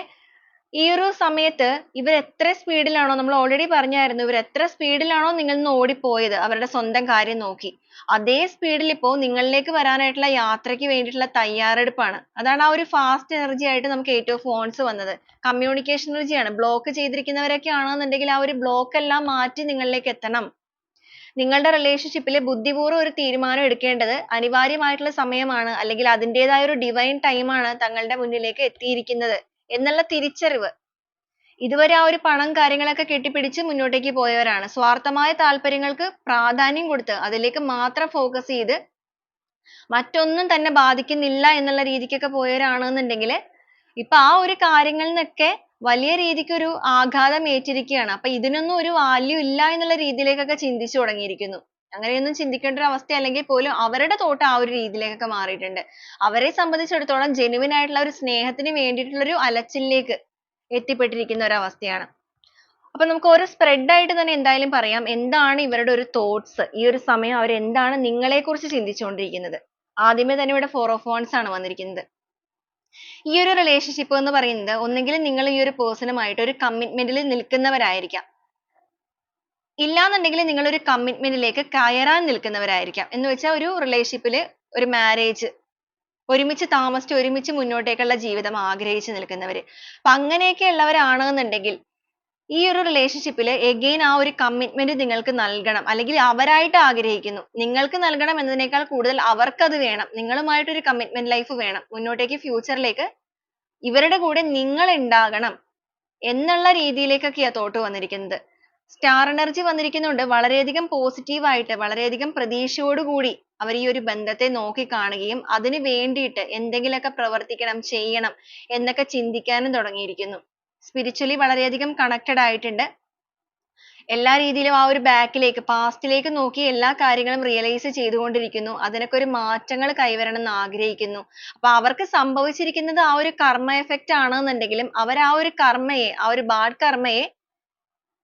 ഈ ഒരു സമയത്ത് ഇവർ എത്ര സ്പീഡിലാണോ, നമ്മൾ ഓൾറെഡി പറഞ്ഞായിരുന്നു, ഇവർ എത്ര സ്പീഡിലാണോ നിങ്ങളിൽ നിന്ന് ഓടിപ്പോയത് അവരുടെ സ്വന്തം കാര്യം നോക്കി, അതേ സ്പീഡിൽ ഇപ്പോൾ നിങ്ങളിലേക്ക് വരാനായിട്ടുള്ള യാത്രയ്ക്ക് വേണ്ടിയിട്ടുള്ള തയ്യാറെടുപ്പാണ്. അതാണ് ആ ഒരു ഫാസ്റ്റ് എനർജി ആയിട്ട് നമുക്ക് 8 ഓഫ് wands വന്നത്. കമ്മ്യൂണിക്കേഷൻ എനർജിയാണ്. ബ്ലോക്ക് ചെയ്തിരിക്കുന്നവരൊക്കെ ആണെന്നുണ്ടെങ്കിൽ ആ ഒരു ബ്ലോക്ക് എല്ലാം മാറ്റി നിങ്ങളിലേക്ക് എത്തണം. നിങ്ങളുടെ റിലേഷൻഷിപ്പിൽ ബുദ്ധിപൂർവ്വം ഒരു തീരുമാനം എടുക്കേണ്ടത് അനിവാര്യമായിട്ടുള്ള സമയമാണ്, അല്ലെങ്കിൽ അതിൻ്റെതായ ഒരു ഡിവൈൻ ടൈമാണ് തങ്ങളുടെ മുന്നിലേക്ക് എത്തിയിരിക്കുന്നത് എന്നുള്ള തിരിച്ചറിവ്. ഇതുവരെ ആ ഒരു പണം കാര്യങ്ങളൊക്കെ കെട്ടിപ്പിടിച്ച് മുന്നോട്ടേക്ക് പോയവരാണ്. സ്വാർത്ഥമായ താല്പര്യങ്ങൾക്ക് പ്രാധാന്യം കൊടുത്ത് അതിലേക്ക് മാത്രം ഫോക്കസ് ചെയ്ത് മറ്റൊന്നും തന്നെ ബാധിക്കുന്നില്ല എന്നുള്ള രീതിക്കൊക്കെ പോയവരാണെന്നുണ്ടെങ്കിൽ ഇപ്പൊ ആ ഒരു കാര്യങ്ങളിൽ നിന്നൊക്കെ വലിയ രീതിക്ക് ഒരു ആഘാതം ഏറ്റിരിക്കുകയാണ്. അപ്പൊ ഇതിനൊന്നും ഒരു വാല്യൂ ഇല്ല എന്നുള്ള രീതിയിലേക്കൊക്കെ ചിന്തിച്ചു തുടങ്ങിയിരിക്കുന്നു. അങ്ങനെയൊന്നും ചിന്തിക്കേണ്ട ഒരു അവസ്ഥ അല്ലെങ്കിൽ പോലും അവരുടെ തോട്ട് ആ ഒരു രീതിയിലേക്കൊക്കെ മാറിയിട്ടുണ്ട്. അവരെ സംബന്ധിച്ചിടത്തോളം ജെനുവിൻ ആയിട്ടുള്ള ഒരു സ്നേഹത്തിന് വേണ്ടിയിട്ടുള്ള ഒരു അലച്ചിലേക്ക് എത്തിപ്പെട്ടിരിക്കുന്ന ഒരു അവസ്ഥയാണ്. അപ്പൊ നമുക്ക് ഓരോ സ്പ്രെഡ് ആയിട്ട് തന്നെ എന്തായാലും പറയാം എന്താണ് ഇവരുടെ ഒരു തോട്ട്സ്. ഈ ഒരു സമയം അവർ എന്താണ് നിങ്ങളെ കുറിച്ച് ചിന്തിച്ചുകൊണ്ടിരിക്കുന്നത്. ആദ്യമേ തന്നെ ഇവിടെ 4 of wands ആണ് വന്നിരിക്കുന്നത്. ഈ ഒരു റിലേഷൻഷിപ്പ് എന്ന് പറയുന്നത് ഒന്നെങ്കിൽ നിങ്ങൾ ഈ ഒരു പേഴ്സണുമായിട്ട് ഒരു കമ്മിറ്റ്മെന്റിൽ നിൽക്കുന്നവരായിരിക്കാം, ഇല്ലാന്നുണ്ടെങ്കിൽ നിങ്ങൾ ഒരു കമ്മിറ്റ്മെന്റിലേക്ക് കയറാൻ നിൽക്കുന്നവരായിരിക്കാം. എന്ന് വെച്ചാൽ ഒരു റിലേഷൻഷിപ്പിൽ ഒരു മാരേജ് ഒരുമിച്ച് താമസിച്ച് ഒരുമിച്ച് മുന്നോട്ടേക്കുള്ള ജീവിതം ആഗ്രഹിച്ച് നിൽക്കുന്നവര്. അപ്പൊ അങ്ങനെയൊക്കെ ഉള്ളവരാണെന്നുണ്ടെങ്കിൽ ഈ ഒരു റിലേഷൻഷിപ്പിൽ എഗെയിൻ ആ ഒരു കമ്മിറ്റ്മെന്റ് നിങ്ങൾക്ക് നൽകണം, അല്ലെങ്കിൽ അവരായിട്ട് ആഗ്രഹിക്കുന്നു. നിങ്ങൾക്ക് നൽകണം എന്നതിനേക്കാൾ കൂടുതൽ അവർക്കത് വേണം. നിങ്ങളുമായിട്ട് ഒരു കമ്മിറ്റ്മെന്റ് ലൈഫ് വേണം. മുന്നോട്ടേക്ക് ഫ്യൂച്ചറിലേക്ക് ഇവരുടെ കൂടെ നിങ്ങൾ ഉണ്ടാകണം എന്നുള്ള രീതിയിലേക്കൊക്കെയാ തോട്ട് വന്നിരിക്കുന്നത്. സ്റ്റാർ എനർജി വന്നിരിക്കുന്നുണ്ട്. വളരെയധികം പോസിറ്റീവ് ആയിട്ട് വളരെയധികം പ്രതീക്ഷയോടുകൂടി അവർ ഈ ഒരു ബന്ധത്തെ നോക്കി കാണുകയും അതിന് വേണ്ടിയിട്ട് എന്തെങ്കിലുമൊക്കെ പ്രവർത്തിക്കണം, ചെയ്യണം എന്നൊക്കെ ചിന്തിക്കാനും തുടങ്ങിയിരിക്കുന്നു. സ്പിരിച്വലി വളരെയധികം കണക്റ്റഡ് ആയിട്ടുണ്ട്. എല്ലാ രീതിയിലും ആ ഒരു ബാക്കിലേക്ക് പാസ്റ്റിലേക്ക് നോക്കി എല്ലാ കാര്യങ്ങളും റിയലൈസ് ചെയ്തുകൊണ്ടിരിക്കുന്നു. അതിനൊക്കെ ഒരു മാറ്റങ്ങൾ കൈവരണം എന്ന് ആഗ്രഹിക്കുന്നു. അപ്പൊ അവർക്ക് സംഭവിച്ചിരിക്കുന്നത് ആ ഒരു കർമ്മ എഫക്റ്റ് ആണെന്നുണ്ടെങ്കിലും അവർ ആ ഒരു കർമ്മയെ, ആ ഒരു ബാഡ് കർമ്മയെ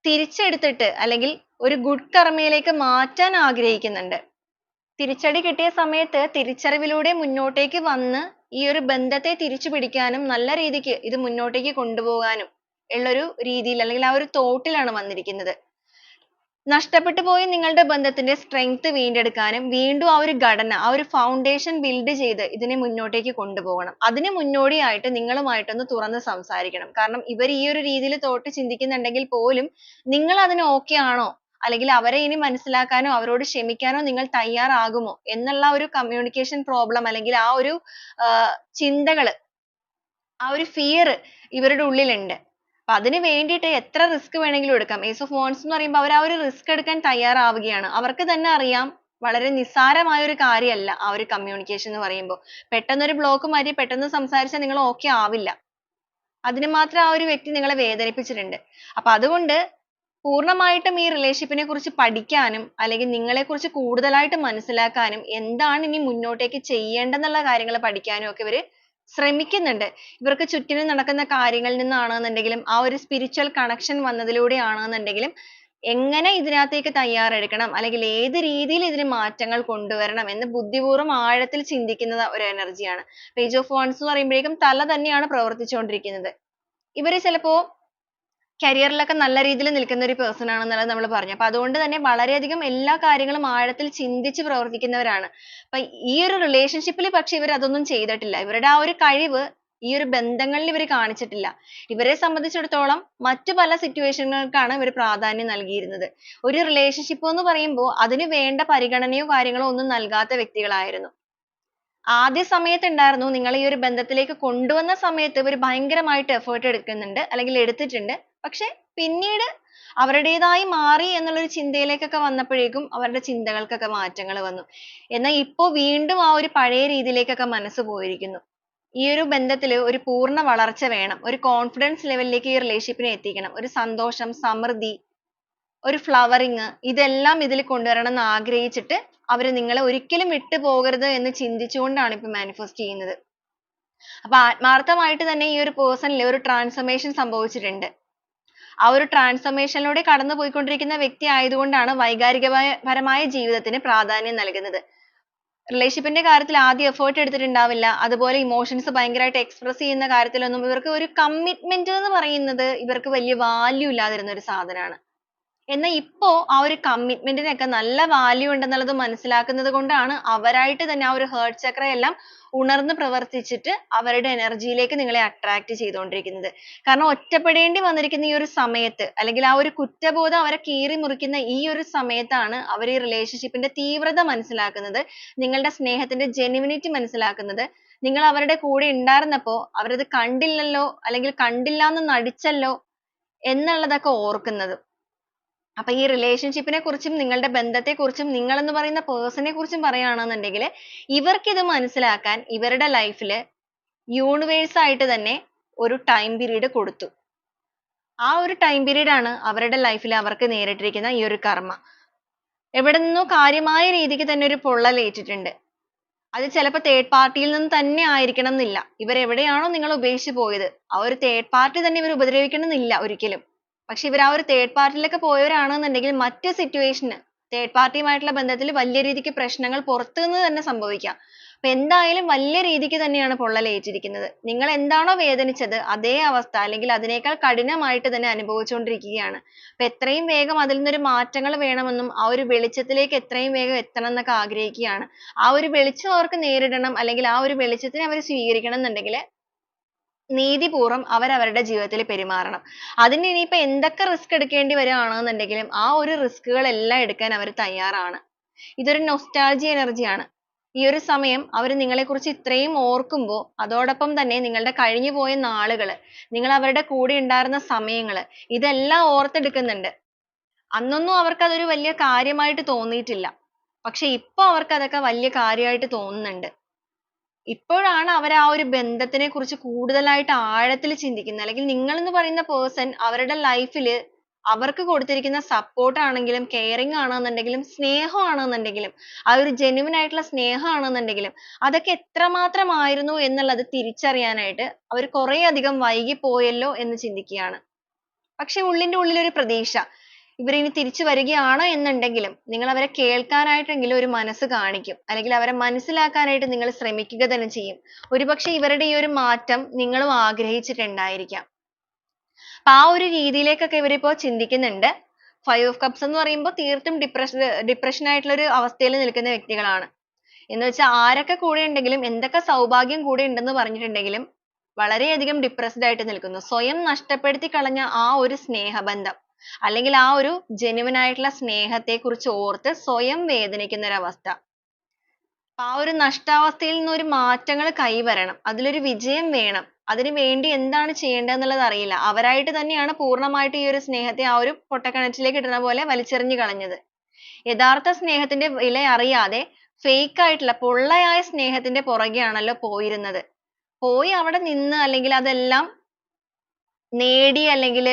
തിരിച്ചെടുത്തിട്ട് അല്ലെങ്കിൽ ഒരു ഗുഡ് കർമ്മയിലേക്ക് മാറ്റാൻ ആഗ്രഹിക്കുന്നുണ്ട്. തിരിച്ചടി കിട്ടിയ സമയത്ത് തിരിച്ചറിവിലൂടെ മുന്നോട്ടേക്ക് വന്ന് ഈ ഒരു ബന്ധത്തെ തിരിച്ചു പിടിക്കാനും നല്ല രീതിക്ക് ഇത് മുന്നോട്ടേക്ക് കൊണ്ടുപോകാനും ഉള്ളൊരു രീതിയിൽ അല്ലെങ്കിൽ ആ ഒരു തോട്ടിലാണ് വന്നിരിക്കുന്നത്. നഷ്ടപ്പെട്ടു പോയ നിങ്ങളുടെ ബന്ധത്തിന്റെ സ്ട്രെങ്ത് വീണ്ടെടുക്കാനും വീണ്ടും ആ ഒരു ഘടന, ആ ഒരു ഫൗണ്ടേഷൻ ബിൽഡ് ചെയ്ത് ഇതിനെ മുന്നോട്ടേക്ക് കൊണ്ടുപോകണം. അതിന് മുന്നോടിയായിട്ട് നിങ്ങളുമായിട്ടൊന്ന് തുറന്ന് സംസാരിക്കണം. കാരണം ഇവർ ഈ ഒരു രീതിയിൽ തോട്ട് ചിന്തിക്കുന്നുണ്ടെങ്കിൽ പോലും നിങ്ങൾ അതിന് ഓക്കെ ആണോ, അല്ലെങ്കിൽ അവരെ ഇനി മനസ്സിലാക്കാനോ അവരോട് ക്ഷമിക്കാനോ നിങ്ങൾ തയ്യാറാകുമോ എന്നുള്ള ഒരു കമ്മ്യൂണിക്കേഷൻ പ്രോബ്ലം അല്ലെങ്കിൽ ആ ഒരു ചിന്തകള്, ആ ഒരു ഫിയർ ഇവരുടെ ഉള്ളിലുണ്ട്. അപ്പൊ അതിന് വേണ്ടിയിട്ട് എത്ര റിസ്ക് വേണമെങ്കിലും എടുക്കാം. ഏസ് ഓഫ് wands എന്ന് പറയുമ്പോൾ അവർ ആ ഒരു റിസ്ക് എടുക്കാൻ തയ്യാറാവുകയാണ്. അവർക്ക് തന്നെ അറിയാം വളരെ നിസ്സാരമായ ഒരു കാര്യമല്ല ആ ഒരു കമ്മ്യൂണിക്കേഷൻ എന്ന് പറയുമ്പോൾ. പെട്ടെന്ന് ഒരു ബ്ലോക്ക് മാറ്റി പെട്ടെന്ന് സംസാരിച്ചാൽ നിങ്ങൾ ഓക്കെ ആവില്ല. അതിന് മാത്രം ആ ഒരു വ്യക്തി നിങ്ങളെ വേദനിപ്പിച്ചിട്ടുണ്ട്. അപ്പൊ അതുകൊണ്ട് പൂർണ്ണമായിട്ടും ഈ റിലേഷൻഷിപ്പിനെ കുറിച്ച് പഠിക്കാനും അല്ലെങ്കിൽ നിങ്ങളെ കുറിച്ച് കൂടുതലായിട്ട് മനസ്സിലാക്കാനും എന്താണ് ഇനി മുന്നോട്ടേക്ക് ചെയ്യേണ്ടെന്നുള്ള കാര്യങ്ങൾ പഠിക്കാനും ഒക്കെ ഇവര് ശ്രമിക്കുന്നുണ്ട്. ഇവർക്ക് ചുറ്റിനും നടക്കുന്ന കാര്യങ്ങളിൽ നിന്നാണെന്നുണ്ടെങ്കിലും ആ ഒരു സ്പിരിച്വൽ കണക്ഷൻ വന്നതിലൂടെ ആണെന്നുണ്ടെങ്കിലും എങ്ങനെ ഇതിനകത്തേക്ക് തയ്യാറെടുക്കണം അല്ലെങ്കിൽ ഏത് രീതിയിൽ ഇതിന് മാറ്റങ്ങൾ കൊണ്ടുവരണം എന്ന് ബുദ്ധിപൂർവ്വം ആഴത്തിൽ ചിന്തിക്കുന്ന ഒരു എനർജിയാണ്. പേജ് ഓഫ് wands എന്ന് പറയുമ്പോഴേക്കും തല തന്നെയാണ് പ്രവർത്തിച്ചുകൊണ്ടിരിക്കുന്നത്. ഇവര് ചിലപ്പോ കരിയറിലൊക്കെ നല്ല രീതിയിൽ നിൽക്കുന്ന ഒരു പേഴ്സൺ ആണെന്നുള്ളത് നമ്മൾ പറഞ്ഞു. അപ്പൊ അതുകൊണ്ട് തന്നെ വളരെയധികം എല്ലാ കാര്യങ്ങളും ആഴത്തിൽ ചിന്തിച്ച് പ്രവർത്തിക്കുന്നവരാണ്. അപ്പൊ ഈ ഒരു റിലേഷൻഷിപ്പിൽ പക്ഷെ ഇവർ അതൊന്നും ചെയ്തിട്ടില്ല. ഇവരുടെ ആ ഒരു കഴിവ് ഈ ഒരു ബന്ധങ്ങളിൽ ഇവർ കാണിച്ചിട്ടില്ല. ഇവരെ സംബന്ധിച്ചിടത്തോളം മറ്റു പല സിറ്റുവേഷനുകൾക്കാണ് ഇവർ പ്രാധാന്യം നൽകിയിരുന്നത്. ഒരു റിലേഷൻഷിപ്പ് എന്ന് പറയുമ്പോൾ അതിന് വേണ്ട പരിഗണനയോ കാര്യങ്ങളോ ഒന്നും നൽകാത്ത വ്യക്തികളായിരുന്നു. ആദ്യ സമയത്ത് ഉണ്ടായിരുന്നു. നിങ്ങൾ ഈ ഒരു ബന്ധത്തിലേക്ക് കൊണ്ടുവന്ന സമയത്ത് ഇവർ ഭയങ്കരമായിട്ട് എഫേർട്ട് എടുക്കുന്നുണ്ട് അല്ലെങ്കിൽ എടുത്തിട്ടുണ്ട്. പക്ഷെ പിന്നീട് അവരുടേതായി മാറി എന്നുള്ളൊരു ചിന്തയിലേക്കൊക്കെ വന്നപ്പോഴേക്കും അവരുടെ ചിന്തകൾക്കൊക്കെ മാറ്റങ്ങൾ വന്നു. എന്നാൽ ഇപ്പോ വീണ്ടും ആ ഒരു പഴയ രീതിയിലേക്കൊക്കെ മനസ്സ് പോയിരിക്കുന്നു. ഈ ഒരു ബന്ധത്തിൽ ഒരു പൂർണ്ണ വളർച്ച വേണം. ഒരു കോൺഫിഡൻസ് ലെവലിലേക്ക് ഈ റിലേഷൻഷിപ്പിനെ എത്തിക്കണം. ഒരു സന്തോഷം, സമൃദ്ധി, ഒരു ഫ്ലവറിങ് ഇതെല്ലാം ഇതിൽ കൊണ്ടുവരണം എന്ന് ആഗ്രഹിച്ചിട്ട് അവര് നിങ്ങളെ ഒരിക്കലും വിട്ടു പോകരുത് എന്ന് ചിന്തിച്ചുകൊണ്ടാണ് ഇപ്പൊ മാനിഫെസ്റ്റ് ചെയ്യുന്നത്. അപ്പൊ ആത്മാർത്ഥമായിട്ട് തന്നെ ഈ ഒരു പേഴ്സണിൽ ഒരു ട്രാൻസ്ഫർമേഷൻ സംഭവിച്ചിട്ടുണ്ട്. ആ ഒരു ട്രാൻസ്ഫർമേഷനിലൂടെ കടന്നു പോയിക്കൊണ്ടിരിക്കുന്ന വ്യക്തി ആയതുകൊണ്ടാണ് വൈകാരികപരമായ ജീവിതത്തിന് പ്രാധാന്യം നൽകുന്നത്. റിലേഷൻഷിപ്പിന്റെ കാര്യത്തിൽ ആദ്യം എഫേർട്ട് എടുത്തിട്ടുണ്ടാവില്ല. അതുപോലെ ഇമോഷൻസ് ഭയങ്കരമായിട്ട് എക്സ്പ്രസ് ചെയ്യുന്ന കാര്യത്തിലൊന്നും ഇവർക്ക് ഒരു കമ്മിറ്റ്മെന്റ് എന്ന് പറയുന്നത് ഇവർക്ക് വലിയ വാല്യൂ ഇല്ലാതിരുന്ന ഒരു സാധനമാണ്. എന്നാൽ ഇപ്പോ ആ ഒരു കമ്മിറ്റ്മെന്റിനൊക്കെ നല്ല വാല്യൂ ഉണ്ടെന്നുള്ളത് മനസ്സിലാക്കുന്നത് കൊണ്ടാണ് അവരായിട്ട് തന്നെ ആ ഒരു ഹേർട്ട് ചക്രയെല്ലാം ഉണർന്ന് പ്രവർത്തിച്ചിട്ട് അവരുടെ എനർജിയിലേക്ക് നിങ്ങളെ അട്രാക്ട് ചെയ്തുകൊണ്ടിരിക്കുന്നത്. കാരണം ഒറ്റപ്പെടേണ്ടി വന്നിരിക്കുന്ന ഈ ഒരു സമയത്ത് അല്ലെങ്കിൽ ആ ഒരു കുറ്റബോധം അവരെ കീറി മുറിക്കുന്ന ഈ ഒരു സമയത്താണ് അവർ ഈ റിലേഷൻഷിപ്പിന്റെ തീവ്രത മനസ്സിലാക്കുന്നത്, നിങ്ങളുടെ സ്നേഹത്തിന്റെ ജെന്യുവിനിറ്റി മനസ്സിലാക്കുന്നത്. നിങ്ങൾ അവരുടെ കൂടെ ഉണ്ടായിരുന്നപ്പോ അവരത് കണ്ടില്ലല്ലോ അല്ലെങ്കിൽ കണ്ടില്ല എന്ന് നടിച്ചല്ലോ എന്നുള്ളതൊക്കെ ഓർക്കുന്നത്. അപ്പൊ ഈ റിലേഷൻഷിപ്പിനെ കുറിച്ചും നിങ്ങളുടെ ബന്ധത്തെ കുറിച്ചും നിങ്ങൾ എന്ന് പറയുന്ന പേഴ്സണെ കുറിച്ചും പറയുകയാണെന്നുണ്ടെങ്കിൽ ഇവർക്ക് ഇത് മനസ്സിലാക്കാൻ ഇവരുടെ ലൈഫിൽ യൂണിവേഴ്സ് ആയിട്ട് തന്നെ ഒരു ടൈം പീരീഡ് കൊടുത്തു. ആ ഒരു ടൈം പീരീഡ് ആണ് അവരുടെ ലൈഫിൽ അവർക്ക് നേരിട്ടിരിക്കുന്ന ഈ ഒരു കർമ്മ. എവിടെ നിന്നോ കാര്യമായ രീതിക്ക് തന്നെ ഒരു പൊള്ളലേറ്റിട്ടുണ്ട്. അത് ചിലപ്പോൾ തേർഡ് പാർട്ടിയിൽ നിന്ന് തന്നെ ആയിരിക്കണം എന്നില്ല. ഇവരെവിടെയാണോ നിങ്ങൾ ഉപേക്ഷിച്ച് പോയത് ആ ഒരു തേർഡ് പാർട്ടി തന്നെ ഇവർ ഉപദ്രവിക്കണം എന്നില്ല ഒരിക്കലും. പക്ഷെ ഇവർ ആ ഒരു തേർഡ് പാർട്ടിയിലൊക്കെ പോയവരാണെന്നുണ്ടെങ്കിൽ മറ്റ് സിറ്റുവേഷന് തേർഡ് പാർട്ടിയുമായിട്ടുള്ള ബന്ധത്തിൽ വലിയ രീതിക്ക് പ്രശ്നങ്ങൾ പുറത്തുനിന്ന് തന്നെ സംഭവിക്കാം. അപ്പൊ എന്തായാലും വലിയ രീതിക്ക് തന്നെയാണ് പൊള്ളലേറ്റിരിക്കുന്നത്. നിങ്ങൾ എന്താണോ വേദനിച്ചത് അതേ അവസ്ഥ അല്ലെങ്കിൽ അതിനേക്കാൾ കഠിനമായിട്ട് തന്നെ അനുഭവിച്ചുകൊണ്ടിരിക്കുകയാണ്. അപ്പൊ എത്രയും വേഗം അതിൽ നിന്നൊരു മാറ്റങ്ങൾ വേണമെന്നും ആ ഒരു വെളിച്ചത്തിലേക്ക് എത്രയും വേഗം എത്തണം എന്നൊക്കെ ആഗ്രഹിക്കുകയാണ്. ആ ഒരു വെളിച്ചം അവർക്ക് നേരിടണം അല്ലെങ്കിൽ ആ ഒരു വെളിച്ചത്തിനെ അവർ സ്വീകരിക്കണം എന്നുണ്ടെങ്കിൽ നീതിപൂർവം അവരവരുടെ ജീവിതത്തിൽ പെരുമാറണം. അതിന് ഇനിയിപ്പോ എന്തൊക്കെ റിസ്ക് എടുക്കേണ്ടി വരികയാണെന്നുണ്ടെങ്കിലും ആ ഒരു റിസ്കുകളെല്ലാം എടുക്കാൻ അവർ തയ്യാറാണ്. ഇതൊരു നൊസ്റ്റാൾജിയ എനർജിയാണ്. ഈ ഒരു സമയം അവർ നിങ്ങളെക്കുറിച്ച് ഇത്രയും ഓർക്കുമ്പോൾ അതോടൊപ്പം തന്നെ നിങ്ങളുടെ കഴിഞ്ഞുപോയ നാളുകൾ, നിങ്ങൾ അവരുടെ കൂടെ ഉണ്ടായിരുന്ന സമയങ്ങൾ ഇതെല്ലാം ഓർത്തെടുക്കുന്നുണ്ട്. അന്നൊന്നും അവർക്ക് അതൊരു വലിയ കാര്യമായിട്ട് തോന്നിയിട്ടില്ല. പക്ഷെ ഇപ്പൊ അവർക്ക് അതൊക്കെ വലിയ കാര്യമായിട്ട് തോന്നുന്നുണ്ട്. ഇപ്പോഴാണ് അവർ ആ ഒരു ബന്ധത്തിനെ കുറിച്ച് കൂടുതലായിട്ട് ആഴത്തിൽ ചിന്തിക്കുന്നത്. അല്ലെങ്കിൽ നിങ്ങൾ എന്ന് പറയുന്ന person അവരുടെ ലൈഫിൽ അവർക്ക് കൊടുത്തിരിക്കുന്ന സപ്പോർട്ട് ആണെങ്കിലും കെയറിങ് ആണെന്നുണ്ടെങ്കിലും സ്നേഹം ആണെന്നുണ്ടെങ്കിലും ആ ഒരു ജെന്യുവൻ ആയിട്ടുള്ള സ്നേഹം ആണെന്നുണ്ടെങ്കിലും അതൊക്കെ എത്രമാത്രമായിരുന്നു എന്നുള്ളത് തിരിച്ചറിയാനായിട്ട് അവർ കുറെ അധികം വൈകി പോയല്ലോ എന്ന് ചിന്തിക്കുകയാണ്. പക്ഷെ ഉള്ളിന്റെ ഉള്ളിൽ ഒരു പ്രതീക്ഷ ഇവരിനി തിരിച്ചു വരികയാണ് എന്നുണ്ടെങ്കിലും നിങ്ങൾ അവരെ കേൾക്കാനായിട്ടെങ്കിലും ഒരു മനസ്സ് കാണിക്കും അല്ലെങ്കിൽ അവരെ മനസ്സിലാക്കാനായിട്ട് നിങ്ങൾ ശ്രമിക്കുക തന്നെ ചെയ്യും. ഒരുപക്ഷെ ഇവരുടെ ഈ ഒരു മാറ്റം നിങ്ങളും ആഗ്രഹിച്ചിട്ടുണ്ടായിരിക്കാം. അപ്പൊ ആ ഒരു രീതിയിലേക്കൊക്കെ ഇവരിപ്പോ ചിന്തിക്കുന്നുണ്ട്. 5 of cups എന്ന് പറയുമ്പോൾ തീർത്തും ഡിപ്രഷൻ ആയിട്ടുള്ള ഒരു അവസ്ഥയിൽ നിൽക്കുന്ന വ്യക്തികളാണ്. എന്ന് വെച്ചാൽ ആരൊക്കെ കൂടെ ഉണ്ടെങ്കിലും എന്തൊക്കെ സൗഭാഗ്യം കൂടെ ഉണ്ടെന്ന് പറഞ്ഞിട്ടുണ്ടെങ്കിലും വളരെയധികം ഡിപ്രസ്ഡ് ആയിട്ട് നിൽക്കുന്നു. സ്വയം നഷ്ടപ്പെടുത്തി കളഞ്ഞ ആ ഒരു സ്നേഹബന്ധം അല്ലെങ്കിൽ ആ ഒരു ജെന്യുവൻ ആയിട്ടുള്ള സ്നേഹത്തെ കുറിച്ച് ഓർത്ത് സ്വയം വേദനിക്കുന്ന ഒരു അവസ്ഥ. ആ ഒരു നഷ്ടാവസ്ഥയിൽ നിന്ന് ഒരു മാറ്റങ്ങൾ കൈവരണം. അതിലൊരു വിജയം വേണം. അതിനു വേണ്ടി എന്താണ് ചെയ്യേണ്ടതെന്നുള്ളത് അറിയില്ല. അവരായിട്ട് തന്നെയാണ് പൂർണ്ണമായിട്ട് ഈ ഒരു സ്നേഹത്തെ ആ ഒരു പൊട്ടക്കിണറ്റിലേക്ക് ഇടുന്ന പോലെ വലിച്ചെറിഞ്ഞു കളഞ്ഞത്. യഥാർത്ഥ സ്നേഹത്തിന്റെ വില അറിയാതെ fake ആയിട്ടുള്ള പൊള്ളയായ സ്നേഹത്തിന്റെ പുറകെയാണല്ലോ പോയിരുന്നത്. പോയി അവിടെ നിന്ന് അല്ലെങ്കിൽ അതെല്ലാം നേടി അല്ലെങ്കിൽ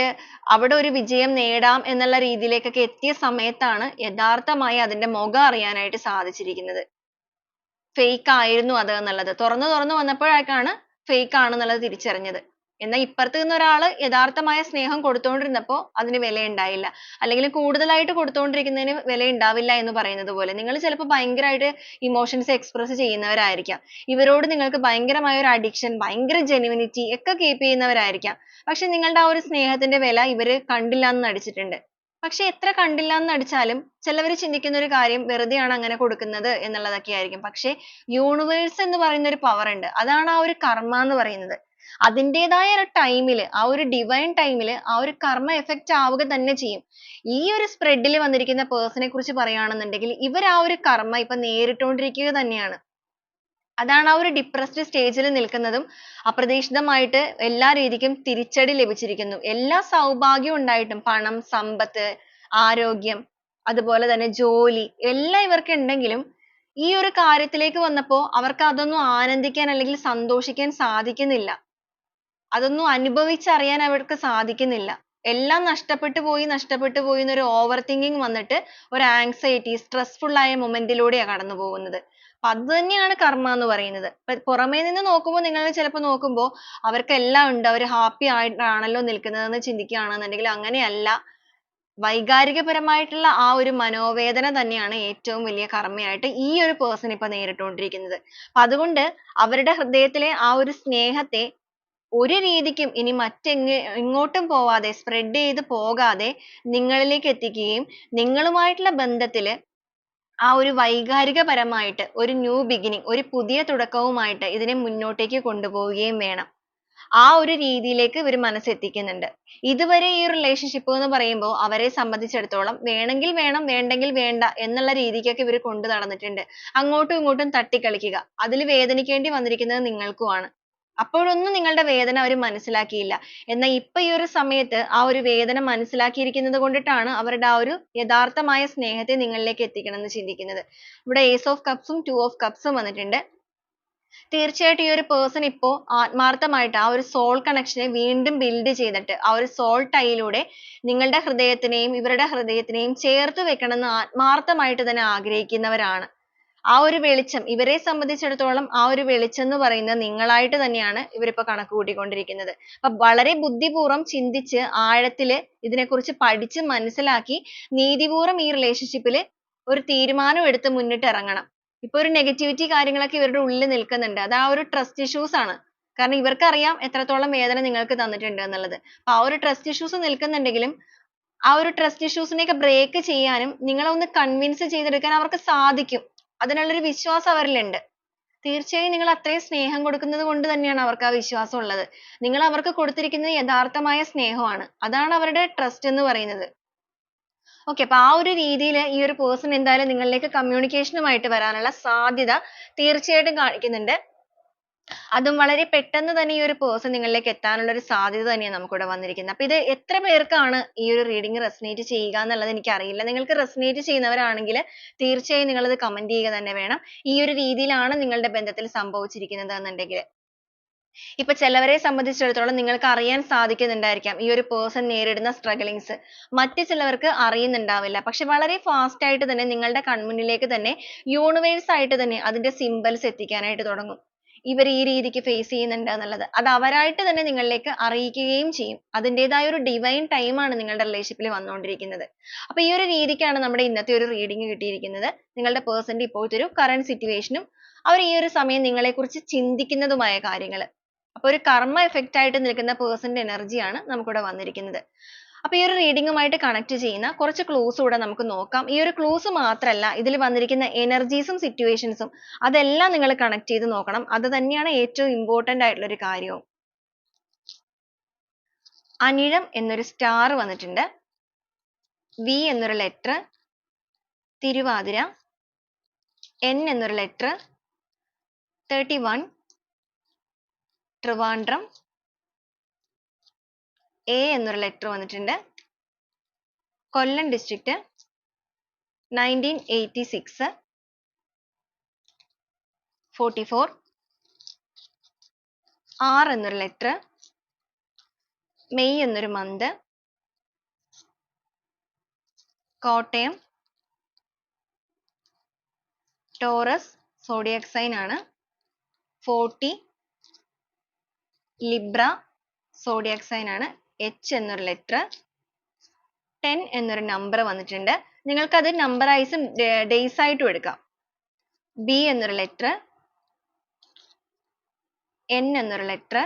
അവിടെ ഒരു വിജയം നേടാം എന്നുള്ള രീതിയിലേക്കൊക്കെ എത്തിയ സമയത്താണ് യഥാർത്ഥമായി അതിന്റെ മുഖം അറിയാനായിട്ട് സാധിച്ചിരിക്കുന്നത്. fake ആയിരുന്നു അത് എന്നുള്ളത് തുറന്നു വന്നപ്പോഴേക്കാണ് fake ആണെന്നുള്ളത് തിരിച്ചറിഞ്ഞത്. എന്നാൽ ഇപ്പുറത്ത് നിന്ന് ഒരാള് യഥാർത്ഥമായ സ്നേഹം കൊടുത്തുകൊണ്ടിരുന്നപ്പോൾ അതിന് വിലയുണ്ടായില്ല. അല്ലെങ്കിൽ കൂടുതലായിട്ട് കൊടുത്തുകൊണ്ടിരിക്കുന്നതിന് വിലയുണ്ടാവില്ല എന്ന് പറയുന്നത് പോലെ നിങ്ങൾ ചിലപ്പോൾ ഭയങ്കരമായിട്ട് ഇമോഷൻസ് എക്സ്പ്രസ് ചെയ്യുന്നവരായിരിക്കാം. ഇവരോട് നിങ്ങൾക്ക് ഭയങ്കരമായ ഒരു അഡിക്ഷൻ ഭയങ്കര ജെന്യുവിനിറ്റി ഒക്കെ കീപ്പ് ചെയ്യുന്നവരായിരിക്കാം. പക്ഷെ നിങ്ങളുടെ ആ ഒരു സ്നേഹത്തിന്റെ വില ഇവര് കണ്ടില്ല എന്ന് നടിച്ചിട്ടുണ്ട്. പക്ഷെ എത്ര കണ്ടില്ല എന്ന് നടിച്ചാലും ചിലവർ ചിന്തിക്കുന്ന ഒരു കാര്യം വെറുതെയാണ് അങ്ങനെ കൊടുക്കുന്നത് എന്നുള്ളതൊക്കെ ആയിരിക്കും. പക്ഷെ യൂണിവേഴ്സ് എന്ന് പറയുന്ന ഒരു പവർ ഉണ്ട്. അതാണ് ആ ഒരു കർമ്മ എന്ന് പറയുന്നത്. അതിൻ്റെതായ ഒരു ടൈമിൽ ആ ഒരു ഡിവൈൻ ടൈമിൽ ആ ഒരു കർമ്മ എഫക്റ്റ് ആവുക തന്നെ ചെയ്യും. ഈ ഒരു സ്പ്രെഡിൽ വന്നിരിക്കുന്ന പേഴ്സണെ കുറിച്ച് പറയുകയാണെന്നുണ്ടെങ്കിൽ ഇവർ ആ ഒരു കർമ്മ ഇപ്പൊ നേരിട്ടുകൊണ്ടിരിക്കുക തന്നെയാണ്. അതാണ് ആ ഒരു ഡിപ്രസ്ഡ് സ്റ്റേജിൽ നിൽക്കുന്നതും അപ്രതീക്ഷിതമായിട്ട് എല്ലാ രീതിക്കും തിരിച്ചടി ലഭിച്ചിരിക്കുന്നു. എല്ലാ സൗഭാഗ്യവും ഉണ്ടായിട്ടും പണം, സമ്പത്ത്, ആരോഗ്യം, അതുപോലെ തന്നെ ജോലി എല്ലാം ഇവർക്ക് ഉണ്ടെങ്കിലും ഈ ഒരു കാര്യത്തിലേക്ക് വന്നപ്പോൾ അവർക്ക് അതൊന്നും ആനന്ദിക്കാൻ അല്ലെങ്കിൽ സന്തോഷിക്കാൻ സാധിക്കുന്നില്ല. അതൊന്നും അനുഭവിച്ചറിയാൻ അവർക്ക് സാധിക്കുന്നില്ല. എല്ലാം നഷ്ടപ്പെട്ടു പോയി എന്നൊരു ഓവർ തിങ്കിങ് വന്നിട്ട് ഒരു ആങ്സൈറ്റി, സ്ട്രെസ്ഫുൾ ആയ മൊമെന്റിലൂടെയാണ് കടന്നു പോകുന്നത്. അപ്പൊ അത് തന്നെയാണ് കർമ്മ എന്ന് പറയുന്നത്. പുറമേ നിന്ന് നോക്കുമ്പോൾ നിങ്ങൾ ചിലപ്പോൾ നോക്കുമ്പോൾ അവർക്ക് എല്ലാം ഉണ്ട്, അവർ ഹാപ്പി ആയിട്ടാണല്ലോ നിൽക്കുന്നതെന്ന് ചിന്തിക്കുകയാണെന്നുണ്ടെങ്കിൽ അങ്ങനെയല്ല. വൈകാരികപരമായിട്ടുള്ള ആ ഒരു മനോവേദന തന്നെയാണ് ഏറ്റവും വലിയ കർമ്മയായിട്ട് ഈ ഒരു പേഴ്സൺ ഇപ്പൊ നേരിട്ടുകൊണ്ടിരിക്കുന്നത്. അപ്പൊ അതുകൊണ്ട് അവരുടെ ഹൃദയത്തിലെ ആ ഒരു സ്നേഹത്തെ ഒരു രീതിക്കും ഇനി എങ്ങോട്ടും പോവാതെ സ്പ്രെഡ് ചെയ്ത് പോകാതെ നിങ്ങളിലേക്ക് എത്തിക്കുകയും നിങ്ങളുമായിട്ടുള്ള ബന്ധത്തിൽ ആ ഒരു വൈകാരികപരമായിട്ട് ഒരു ന്യൂ ബിഗിനിങ്, ഒരു പുതിയ തുടക്കവുമായിട്ട് ഇതിനെ മുന്നോട്ടേക്ക് കൊണ്ടുപോവുകയും വേണം. ആ ഒരു രീതിയിലേക്ക് ഇവർ മനസ്സെത്തിക്കുന്നുണ്ട്. ഇതുവരെ ഈ റിലേഷൻഷിപ്പ് എന്ന് പറയുമ്പോൾ അവരെ സംബന്ധിച്ചിടത്തോളം വേണമെങ്കിൽ വേണം, വേണ്ടെങ്കിൽ വേണ്ട എന്നുള്ള രീതിക്കൊക്കെ ഇവർ കൊണ്ടു നടന്നിട്ടുണ്ട്. അങ്ങോട്ടും ഇങ്ങോട്ടും തട്ടിക്കളിക്കുക. അതിൽ വേദനിക്കേണ്ടി വന്നിരിക്കുന്നത് നിങ്ങൾക്കുമാണ്. അപ്പോഴൊന്നും നിങ്ങളുടെ വേദന അവർ മനസ്സിലാക്കിയില്ല. എന്നാൽ ഇപ്പൊ ഈ ഒരു സമയത്ത് ആ ഒരു വേദന മനസ്സിലാക്കിയിരിക്കുന്നത് കൊണ്ടിട്ടാണ് അവരുടെ ആ ഒരു യഥാർത്ഥമായ സ്നേഹത്തെ നിങ്ങളിലേക്ക് എത്തിക്കണം എന്ന് ചിന്തിക്കുന്നത്. ഇവിടെ Ace of Cups ഉം Two of Cups ഉം വന്നിട്ടുണ്ട്. തീർച്ചയായിട്ടും ഈ ഒരു പേഴ്സൺ ഇപ്പോൾ ആത്മാർത്ഥമായിട്ട് ആ ഒരു സോൾ കണക്ഷനെ വീണ്ടും ബിൽഡ് ചെയ്തിട്ട് ആ ഒരു സോൾ ടൈയിലൂടെ നിങ്ങളുടെ ഹൃദയത്തിനെയും ഇവരുടെ ഹൃദയത്തിനെയും ചേർത്ത് വെക്കണമെന്ന് ആത്മാർത്ഥമായിട്ട് തന്നെ ആഗ്രഹിക്കുന്നവരാണ്. ആ ഒരു വെളിച്ചം ഇവരെ സംബന്ധിച്ചിടത്തോളം ആ ഒരു വെളിച്ചം എന്ന് പറയുന്നത് നിങ്ങളായിട്ട് തന്നെയാണ് ഇവരിപ്പോ കണക്ക് കൂട്ടിക്കൊണ്ടിരിക്കുന്നത്. അപ്പൊ വളരെ ബുദ്ധിപൂർവ്വം ചിന്തിച്ച് ആഴത്തില് ഇതിനെക്കുറിച്ച് പഠിച്ച് മനസ്സിലാക്കി നീതിപൂർവ്വം ഈ റിലേഷൻഷിപ്പിൽ ഒരു തീരുമാനം എടുത്ത് മുന്നിട്ട് ഇറങ്ങണം. ഇപ്പൊ ഒരു നെഗറ്റിവിറ്റി കാര്യങ്ങളൊക്കെ ഇവരുടെ ഉള്ളിൽ നിൽക്കുന്നുണ്ട്. അത് ആ ഒരു ട്രസ്റ്റ് ഇഷ്യൂസ് ആണ്. കാരണം ഇവർക്കറിയാം എത്രത്തോളം വേദന നിങ്ങൾക്ക് തന്നിട്ടുണ്ട് എന്നുള്ളത്. അപ്പൊ ആ ഒരു ട്രസ്റ്റ് ഇഷ്യൂസ് നിൽക്കുന്നുണ്ടെങ്കിലും ആ ഒരു ട്രസ്റ്റ് ഇഷ്യൂസിനെയൊക്കെ ബ്രേക്ക് ചെയ്യാനും നിങ്ങളെ ഒന്ന് കൺവിൻസ് ചെയ്തെടുക്കാൻ അവർക്ക് സാധിക്കും. അതിനുള്ളൊരു വിശ്വാസം അവരിലുണ്ട്. തീർച്ചയായും നിങ്ങൾ അത്രയും സ്നേഹം കൊടുക്കുന്നത് കൊണ്ട് തന്നെയാണ് അവർക്ക് ആ വിശ്വാസം ഉള്ളത്. നിങ്ങൾ അവർക്ക് കൊടുത്തിരിക്കുന്നത് യഥാർത്ഥമായ സ്നേഹമാണ്. അതാണ് അവരുടെ ട്രസ്റ്റ് എന്ന് പറയുന്നത്. ഓക്കെ, അപ്പൊ ആ ഒരു രീതിയിൽ ഈ ഒരു പേഴ്സൺ എന്തായാലും നിങ്ങളിലേക്ക് കമ്മ്യൂണിക്കേഷനുമായിട്ട് വരാനുള്ള സാധ്യത തീർച്ചയായിട്ടും കാണിക്കുന്നുണ്ട്. അതും വളരെ പെട്ടെന്ന് തന്നെ ഈ ഒരു പേഴ്സൺ നിങ്ങളിലേക്ക് എത്താനുള്ള ഒരു സാധ്യത തന്നെയാണ് നമുക്കിവിടെ വന്നിരിക്കുന്നത്. അപ്പൊ ഇത് എത്ര പേർക്കാണ് ഈ ഒരു റീഡിംഗ് റെസനേറ്റ് ചെയ്യുക എന്നുള്ളത് എനിക്ക് അറിയില്ല. നിങ്ങൾക്ക് റെസനേറ്റ് ചെയ്യുന്നവരാണെങ്കിൽ തീർച്ചയായും നിങ്ങൾ അത് കമന്റ് ചെയ്യുക തന്നെ വേണം. ഈ ഒരു രീതിയിലാണ് നിങ്ങളുടെ ബന്ധത്തിൽ സംഭവിച്ചിരിക്കുന്നത് എന്നുണ്ടെങ്കിൽ. ഇപ്പൊ ചിലവരെ സംബന്ധിച്ചിടത്തോളം നിങ്ങൾക്ക് അറിയാൻ സാധിക്കുന്നുണ്ടായിരിക്കാം ഈ ഒരു പേഴ്സൺ നേരിടുന്ന സ്ട്രഗിളിങ്സ്. മറ്റു ചിലവർക്ക് അറിയുന്നുണ്ടാവില്ല. പക്ഷെ വളരെ ഫാസ്റ്റ് ആയിട്ട് തന്നെ നിങ്ങളുടെ കൺമുന്നിലേക്ക് തന്നെ യൂണിവേഴ്സ് ആയിട്ട് തന്നെ അതിന്റെ സിംബൽസ് എത്തിക്കാനായിട്ട് തുടങ്ങും. ഇവർ ഈ രീതിക്ക് ഫേസ് ചെയ്യുന്നുണ്ട് എന്നുള്ളത് അത് അവരായിട്ട് തന്നെ നിങ്ങളിലേക്ക് അറിയിക്കുകയും ചെയ്യും. അതിൻ്റെതായ ഒരു ഡിവൈൻ ടൈം ആണ് നിങ്ങളുടെ റിലേഷൻഷിപ്പിൽ വന്നുകൊണ്ടിരിക്കുന്നത്. അപ്പൊ ഈ ഒരു രീതിക്കാണ് നമ്മുടെ ഇന്നത്തെ ഒരു റീഡിംഗ് കിട്ടിയിരിക്കുന്നത്. നിങ്ങളുടെ പേഴ്സന്റെ ഇപ്പോഴത്തെ ഒരു കറന്റ് സിറ്റുവേഷനും അവർ ഈ ഒരു സമയം നിങ്ങളെക്കുറിച്ച് ചിന്തിക്കുന്നതുമായ കാര്യങ്ങൾ. അപ്പൊ ഒരു കർമ്മ എഫക്റ്റ് ആയിട്ട് നിൽക്കുന്ന പേഴ്സന്റെ എനർജിയാണ് നമുക്കിവിടെ വന്നിരിക്കുന്നത്. അപ്പൊ ഈ ഒരു റീഡിംഗുമായിട്ട് കണക്ട് ചെയ്യുന്ന കുറച്ച് ക്ലൂസ് കൂടെ നമുക്ക് നോക്കാം. ഈ ഒരു ക്ലൂസ് മാത്രമല്ല ഇതിൽ വന്നിരിക്കുന്ന എനർജീസും സിറ്റുവേഷൻസും അതെല്ലാം നിങ്ങൾ കണക്ട് ചെയ്ത് നോക്കണം. അത് തന്നെയാണ് ഏറ്റവും ഇമ്പോർട്ടന്റ് ആയിട്ടുള്ള ഒരു കാര്യവും. അനിഴം എന്നൊരു സ്റ്റാർ വന്നിട്ടുണ്ട്. വി എന്നൊരു ലെറ്റർ, തിരുവാതിര, എൻ എന്നൊരു ലെറ്റർ, 31, ട്രിവാൻഡ്രം, എ എന്നൊരു ലെറ്റർ വന്നിട്ടുണ്ട്. കൊല്ലം ഡിസ്ട്രിക്ട്, 1986, 44, ആർ എന്നൊരു ലെറ്റർ, മെയ് എന്നൊരു month, Kottayam, Taurus zodiac sign ആണ്, 40, ലിബ്ര സോഡിയാക് സൈൻ ആണ്, എച്ച് എന്നൊരു ലെറ്റർ, 10 എന്നൊരു നമ്പർ വന്നിട്ടുണ്ട്. നിങ്ങൾക്ക് അത് നമ്പർ ആയിട്ടും ഡേയ്സ് ആയിട്ടും എടുക്കാം. ബി എന്നൊരു ലെറ്റർ, എൻ എന്നൊരു ലെറ്റർ,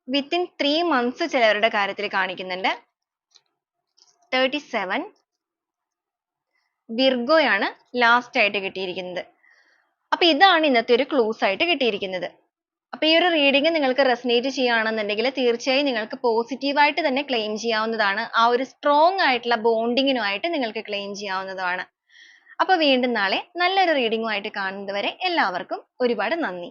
വിത്തിൻ 3 months ചിലവരുടെ കാര്യത്തിൽ കാണിക്കുന്നുണ്ട്. 37, വിർഗോയാണ് ലാസ്റ്റ് ആയിട്ട് കിട്ടിയിരിക്കുന്നത്. അപ്പൊ ഇതാണ് ഇന്നത്തെ ഒരു ക്ലൂസ് ആയിട്ട് കിട്ടിയിരിക്കുന്നത്. അപ്പൊ ഈ ഒരു റീഡിംഗ് നിങ്ങൾക്ക് റെസനേറ്റ് ചെയ്യുകയാണെന്നുണ്ടെങ്കിൽ തീർച്ചയായും നിങ്ങൾക്ക് പോസിറ്റീവായിട്ട് തന്നെ ക്ലെയിം ചെയ്യാവുന്നതാണ്. ആ ഒരു സ്ട്രോങ് ആയിട്ടുള്ള ബോണ്ടിങ്ങിനുമായിട്ട് നിങ്ങൾക്ക് ക്ലെയിം ചെയ്യാവുന്നതാണ്. അപ്പൊ വീണ്ടും നാളെ നല്ലൊരു റീഡിംഗുമായിട്ട് കാണുന്നത് വരെ എല്ലാവർക്കും ഒരുപാട് നന്ദി.